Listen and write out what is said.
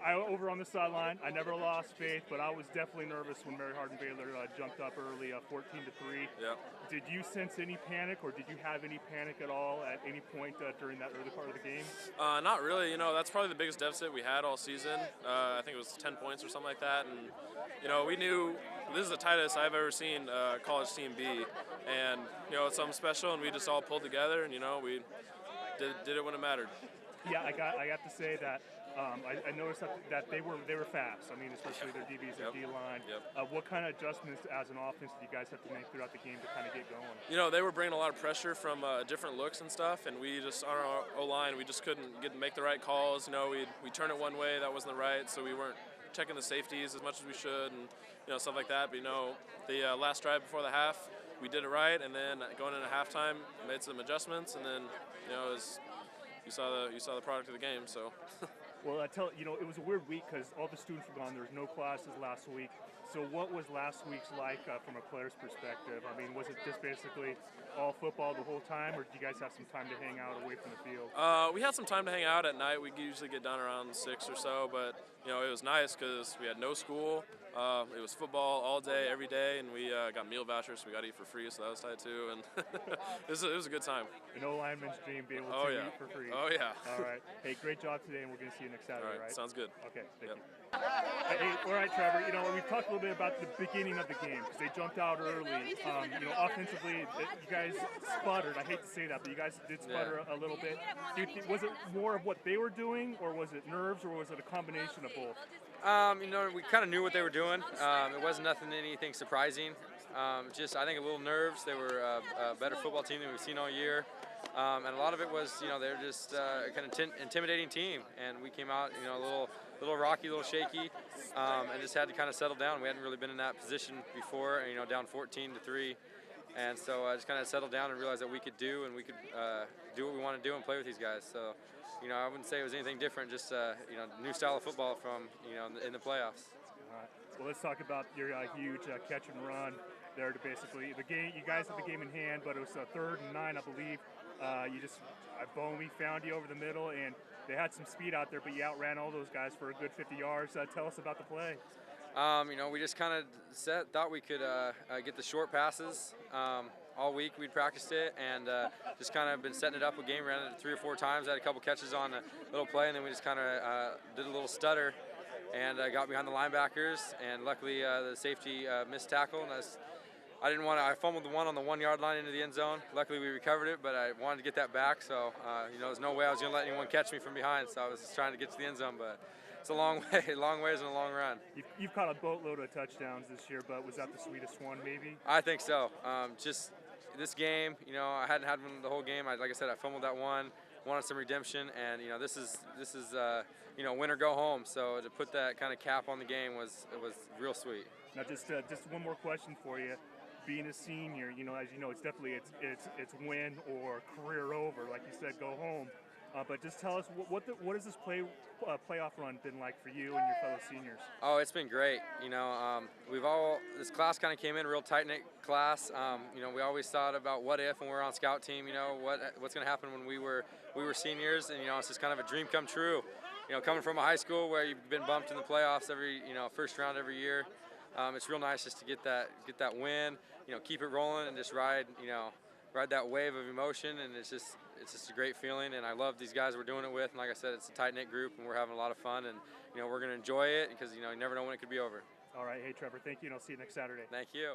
over on the sideline, I never lost faith, but I was definitely nervous when Mary Hardin-Baylor jumped up early, 14-3. Yep. Did you sense any panic, or did you have any panic at all at any point during that early part of the game? Not really. That's probably the biggest deficit we had all season. I think it was 10 points or something like that. And, we knew this is the tightest I've ever seen college team be. And, it's something special, and we just all pulled together, and, we did it when it mattered. Yeah, I got to say that I noticed that they were fast. I mean, especially their DBs and D-line. Yep. What kind of adjustments as an offense did you guys have to make throughout the game to kind of get going? They were bringing a lot of pressure from different looks and stuff, and we just, on our O-line, we just couldn't make the right calls. We turn it one way, that wasn't the right, so we weren't checking the safeties as much as we should, and stuff like that. But the last drive before the half, we did it right, and then going into halftime, made some adjustments, and then you saw the product of the game. So. Well, it was a weird week because all the students were gone. There was no classes last week. So what was last week's like from a player's perspective? I mean, was it just basically all football the whole time, or did you guys have some time to hang out away from the field? We had some time to hang out at night. We usually get done around 6 or so, but it was nice because we had no school. It was football all day, every day, and we got meal vouchers, so we got to eat for free, so that was tight too. And it was a good time. An O-lineman's dream, be able to eat for free. Oh, yeah. All right. Hey, great job today, and we're going to see you next Saturday, all right? right? Sounds good. Okay, thank you. Hey, all right, Trevor, we've talked a little bit about the beginning of the game because they jumped out early. Offensively, you guys sputtered. I hate to say that, but you guys did sputter a little bit. Was it more of what they were doing, or was it nerves, or was it a combination of both? We kind of knew what they were doing. It wasn't anything surprising. Just, I think, a little nerves. They were a better football team than we've seen all year. And a lot of it was, they're just a kind of intimidating team. And we came out, a little rocky, a little shaky, and just had to kind of settle down. We hadn't really been in that position before, down 14-3. And so I just kind of settled down and realized that we could do what we want to do and play with these guys. So, I wouldn't say it was anything different, just, new style of football from, in the playoffs. All right. Well, let's talk about your huge catch and run there to basically the game. You guys had the game in hand, but it was 3rd and 9, I believe. Bowman found you over the middle, and they had some speed out there, but you outran all those guys for a good 50 yards. Tell us about the play. We just kind of thought we could get the short passes. All week we'd practiced it, and just kind of been setting it up a game. Ran it 3 or 4 times. Had a couple catches on a little play, and then we just kind of did a little stutter and got behind the linebackers. And luckily, the safety missed tackle, and I fumbled the one on the 1-yard line into the end zone. Luckily, we recovered it, but I wanted to get that back. So, there's no way I was going to let anyone catch me from behind. So I was just trying to get to the end zone, but it's a long ways and a long run. You've caught a boatload of touchdowns this year, but was that the sweetest one, maybe? I think so. Just this game, I hadn't had one the whole game. Like I said, I fumbled that one, wanted some redemption, and this is win or go home. So to put that kind of cap on the game was real sweet. Now, just one more question for you. Being a senior, as you know, it's definitely it's win or career over. Like you said, go home. But just tell us what has this playoff run been like for you and your fellow seniors? Oh, it's been great. This class kind of came in a real tight knit class. We always thought about what if when we were on scout team. What's going to happen when we were seniors, and it's just kind of a dream come true. Coming from a high school where you've been bumped in the playoffs every first round every year. It's real nice just to get that win, keep it rolling and just ride that wave of emotion, and it's just a great feeling, and I love these guys we're doing it with, and like I said, it's a tight-knit group, and we're having a lot of fun, and we're going to enjoy it because you never know when it could be over. All right, hey Trevor, thank you, and I'll see you next Saturday. Thank you.